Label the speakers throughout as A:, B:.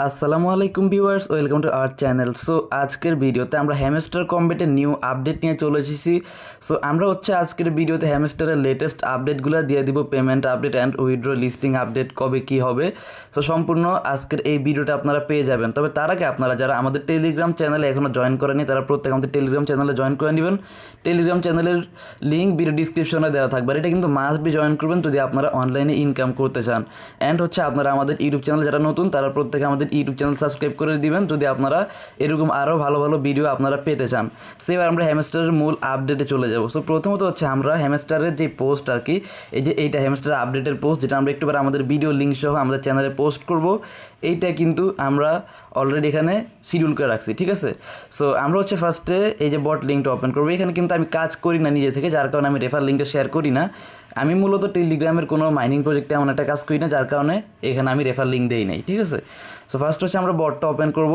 A: আসসালামু আলাইকুম viewers, welcome to our channel. So আজকের ভিডিওতে আমরা হ্যামস্টার কম্বেটের নিউ আপডেট নিয়ে চলে এসেছি। সো আমরা আজকের ভিডিওতে হ্যামস্টারের লেটেস্ট আপডেটগুলো দিয়ে দিব, payment update and withdraw listing update কবে কী হবে। সো সম্পূর্ণ আজকের এই ভিডিওটা আপনারা পেয়ে যাবেন। তবে তার আগে আপনারা যারা আমাদের টেলিগ্রাম চ্যানেলে এখনও জয়েন করেনি তারা প্রত্যেক আমাদের টেলিগ্রাম চ্যানেলে জয়েন করে নেবেন। টেলিগ্রাম চ্যানেলের লিঙ্ক ভিডিও ডিসক্রিপশনে দেওয়া থাকবে। আর এটা কিন্তু মাস্ট বি জয়েন করবেন যদি আপনারা অনলাইনে ইনকাম করতে চান। অ্যান্ড আপনারা আমাদের ইউটিউব চ্যানেল যারা নতুন তারা প্রত্যেকে আমাদের ইউটিউব চ্যানেল সাবস্ক্রাইব করে দিবেন যদি আপনারা এরকম আরও ভালো ভালো ভিডিও আপনারা পেতে চান। সো এবার আমরা হ্যামস্টারের মূল আপডেটে চলে যাব। সো প্রথমত আমরা হ্যামস্টারের যে পোস্ট আর কি, এইটা হ্যামস্টার আপডেটের পোস্ট, যেটা আমরা একটুবার আমাদের ভিডিও লিঙ্ক সহ আমাদের চ্যানেলে পোস্ট করব, এইটা কিন্তু আমরা অলরেডি এখানে শিডিউল করে রাখছি, ঠিক আছে। সো আমরা ফার্স্টে এই যে বট লিঙ্কটা ওপেন করবো। এখানে কিন্তু আমি কাজ করি না নিজে থেকে, যার কারণে আমি রেফার লিঙ্কটা শেয়ার করি না। আমি মূলত টেলিগ্রামের কোনো মাইনিং প্রজেক্টে এমন একটা কাজ করি না, যার কারণে এখানে আমি রেফার লিঙ্ক দেই নাই, ঠিক আছে। সো ফার্স্ট আমরা বটটা ওপেন করব।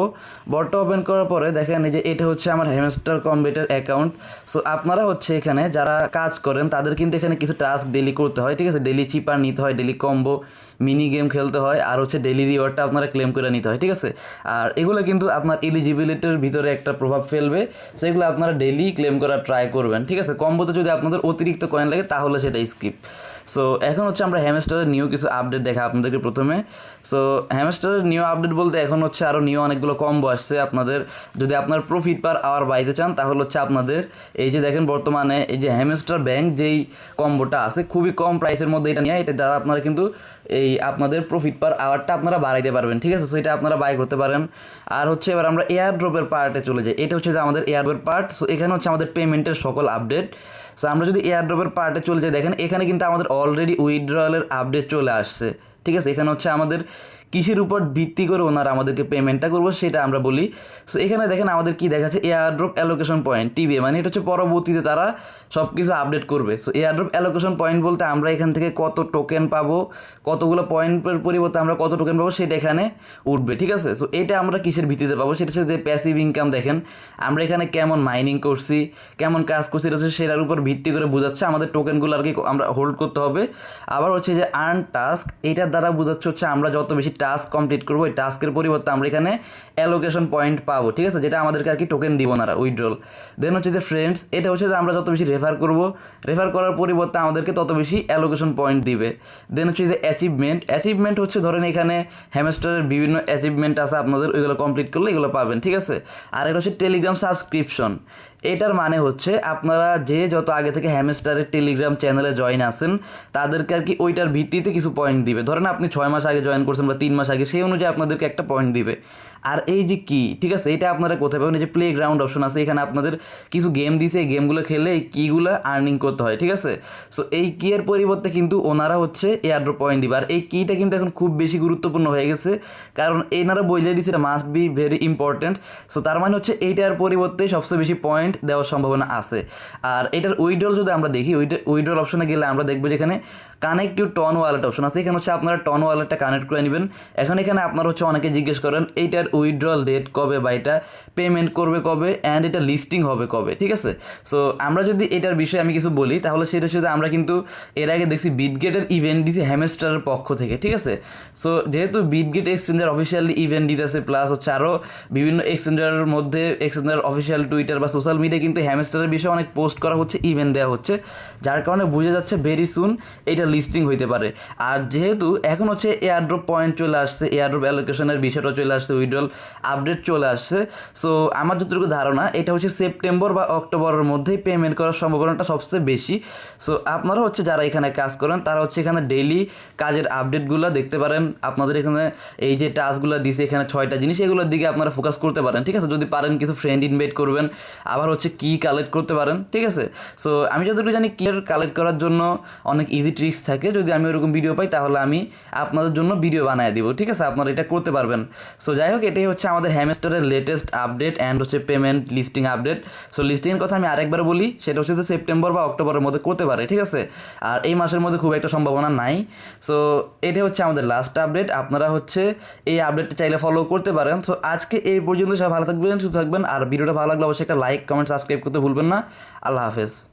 A: বটটা ওপেন করার পরে দেখেন এই যে এটা আমার হ্যামস্টার কম্বেটের অ্যাকাউন্ট। সো আপনারা এখানে যারা কাজ করেন তাদের কিন্তু এখানে কিছু টাস্ক ডেলি করতে হয়, ঠিক আছে। ডেলি চিপার নিতে হয়, ডেলি কম্বো মিনি গেম খেলতে হয়, আর ডেলি রিওয়ার্ডটা আপনারা ক্লেম করে নিতে হয়, ঠিক আছে। আর এগুলো কিন্তু আপনার এলিজিবিলিটির ভিতরে একটা প্রভাব ফেলবে, সেগুলো আপনারা ডেলি ক্লেম করার ট্রাই করবেন, ঠিক আছে। কম্বোতে যদি আপনাদের অতিরিক্ত কয়েন লাগে তাহলে সেটা স্কিপ। সো এখন আমরা হ্যামস্টারের নিউ কিছু আপডেট দেখা আপনাদেরকে প্রথমে। সো হ্যামস্টারের নিউ আপডেট বলতে এখন আরও নিউ অনেকগুলো কম্বো আসছে। আপনাদের যদি আপনার প্রফিট পার আওয়ার বাড়াইতে চান তাহলে আপনাদের এই যে দেখেন বর্তমানে এই যে হ্যামস্টার ব্যাংক যেই কম্বোটা আছে খুবই কম প্রাইসের মধ্যে এটা নিয়ে, এটা দ্বারা আপনারা কিন্তু এই আপনাদের প্রফিট পার আওয়ারটা আপনারা বাড়াইতে পারবেন, ঠিক আছে। সো এটা আপনারা বাই করতে পারেন। আর এবার আমরা এয়ার ড্রপের পার্টে চলে যাই। এটা যে আমাদের এয়ার ড্রপের পার্ট। সো এখানে আমাদের পেমেন্টের সকল আপডেট। সো আমরা যদি এয়ার ড্রপের পার্টে চলে যাই, দেখেন এখানে কিন্তু আমাদের অলরেডি উইথড্রয়ালের আপডেট চলে আসছে, ঠিক আছে। এখানে আমাদের কিসের উপর ভিত্তি করে ওনারা আমাদেরকে পেমেন্টটা করবো সেটা আমরা বলি। সো এখানে দেখেন আমাদের কি দেখাচ্ছে, air drop allocation point TV, মানে এটা পরবর্তীতে তারা সব কিছু আপডেট করবে। So air drop allocation point বলতে আমরা এখান থেকে কত টোকেন পাবো, কতগুলো পয়েন্টের পরিবর্তে আমরা কত টোকেন পাবো সেটা এখানে উঠবে, ঠিক আছে। সো এটা আমরা কিসের ভিত্তিতে পাবো, সেটা যে প্যাসিভ ইনকাম। দেখেন আমরা এখানে কেমন মাইনিং করছি, কেমন কাজ করছি, এটা সেটার উপর ভিত্তি করে বোঝাচ্ছে আমাদের টোকেনগুলো আর কি আমরা হোল্ড করতে হবে। আবার যে আর্ন টাস্ক, এইটার দ্বারা বোঝাচ্ছে আমরা যত বেশি টাস্ক কমপ্লিট করবো ওই টাস্কের পরিবর্তে আমরা এখানে অ্যালোকেশন পয়েন্ট পাবো, ঠিক আছে, যেটা আমাদেরকে আর কি টোকেন দিব না উইথড্রল। দেন যে ফ্রেন্ডস, এটা যে আমরা যত বেশি রেফার করবো, রেফার করার পরিবর্তে আমাদেরকে তত বেশি অ্যালোকেশন পয়েন্ট দিবে। দেন যে অ্যাচিভমেন্ট, অ্যাচিভমেন্ট ধরেন এখানে হ্যামস্টারের বিভিন্ন অ্যাচিভমেন্ট আছে, আপনাদের ওইগুলো কমপ্লিট করলে এগুলো পাবেন, ঠিক আছে। আর এটা টেলিগ্রাম সাবস্ক্রিপশন। এটার মানে আপনারা যে যত আগে থেকে হ্যামস্টারের টেলিগ্রাম চ্যানেলে জয়েন আছেন তাদেরকে আর কি ওইটার ভিত্তিতে কিছু পয়েন্ট দিবে। ধরেন আপনি 6 মাস আগে জয়েন করছেন বা 3 মাস আগে, সেই অনুযায়ী আপনাদেরকে একটা পয়েন্ট দিবে। আর এই যে কি, ঠিক আছে, এটা আপনারা কোথায় পাবেন, এই যে প্লে গ্রাউন্ড অপশন আছে, এখানে আপনাদের কিছু গেম দিছে, এই গেমগুলো খেলে এই কিগুলো আর্নিং করতে হয়, ঠিক আছে। সো এই কি এর পরিবর্তে কিন্তু ওনারা এয়ারড্রপ পয়েন্ট দিবে। আর এই কিটা কিন্তু এখন খুব বেশি গুরুত্বপূর্ণ হয়ে গেছে, কারণ এনারা বলে দিচ্ছে এটা must be very important. So তার মানে এইটার পরিবর্তে সবচেয়ে বেশি পয়েন্ট দেওয়ার সম্ভাবনা আছে। আর এটার উইথড্রল যদি আমরা দেখি, উইথড্রল অপশনে গেলে আমরা দেখবো যেখানে connect to TON wallet option আছে। এখানে আপনারা টন ওয়ালেটটা কানেক্ট করে নেবেন। এখানে আপনারা অনেকে জিজ্ঞেস করেন এইটার উইথড্রল ডেট কবে বা এটা পেমেন্ট করবে কবে অ্যান্ড এটা লিস্টিং হবে কবে, ঠিক আছে। সো আমরা যদি এটার বিষয়ে আমি কিছু বলি তাহলে সেটা আমরা কিন্তু এর আগে দেখছি বিটগেটের ইভেন্ট দিয়েছি হ্যামস্টারের পক্ষ থেকে, ঠিক আছে। সো যেহেতু বিটগেট এক্সচেঞ্জার অফিসিয়ালি ইভেন্ট দিতেছে, প্লাস আরও বিভিন্ন এক্সচেঞ্জারের মধ্যে এক্সচেঞ্জার অফিসিয়াল টুইটার বা সোশ্যাল মিডিয়া কিন্তু হ্যামস্টারের বিষয়ে অনেক পোস্ট করা হচ্ছে, ইভেন্ট দেওয়া হচ্ছে, যার কারণে বোঝা যাচ্ছে ভেরি সুন এটা লিস্টিং হইতে পারে। আর যেহেতু এখন এয়ারড্রপ পয়েন্ট চলে আসছে, এয়ারড্রপ অ্যালোকেশনের বিষয়টা চলে আসছে, উইথড্রল আপডেট চলে আসছে। সো আমার যতটুকু ধারণা এটা সেপ্টেম্বর বা অক্টোবরের মধ্যেই পেমেন্ট করার সম্ভাবনাটা সবচেয়ে বেশি। সো আপনারা যারা এখানে কাজ করেন তারা এখানে ডেইলি কাজের আপডেটগুলো দেখতে পারেন। আপনাদের এখানে এই যে টাস্কগুলো দিছে, এখানে 6টা জিনিস, এগুলোর দিকে আপনারা ফোকাস করতে পারেন, ঠিক আছে। যদি পারেন কিছু ফ্রেন্ড ইনভাইট করবেন, আবার কি কালেক্ট করতে পারেন, ঠিক আছে। সো আমি যতটুকু জানি কি কালেক্ট করার জন্য অনেক ইজি ট্রিক্স থাকে, যদি আমি ওরকম ভিডিও পাই তাহলে আমি আপনাদের জন্য ভিডিও বানিয়ে দিব, ঠিক আছে, আপনারা এটা করতে পারবেন। সো যাই হোক, এটাই আমাদের হ্যামস্টারের latest update and payment listing update. So লিস্টিংয়ের কথা আমি আরেকবার বলি, সেটা যে সেপ্টেম্বর বা অক্টোবরের মধ্যে করতে পারে, ঠিক আছে। আর এই মাসের মধ্যে খুব একটা সম্ভাবনা নাই। সো এটা আমাদের লাস্ট আপডেট। আপনারা এই আপডেটটা চাইলে ফলো করতে পারেন। সো আজকে এই পর্যন্ত সবাই ভালো থাকবেন, সুস্থ থাকবেন। আর ভিডিওটা ভালো লাগলে অবশ্যই একটা লাইক, কমেন্ট, সাবস্ক্রাইব করতে ভুলবেন না। আল্লাহ হাফেজ।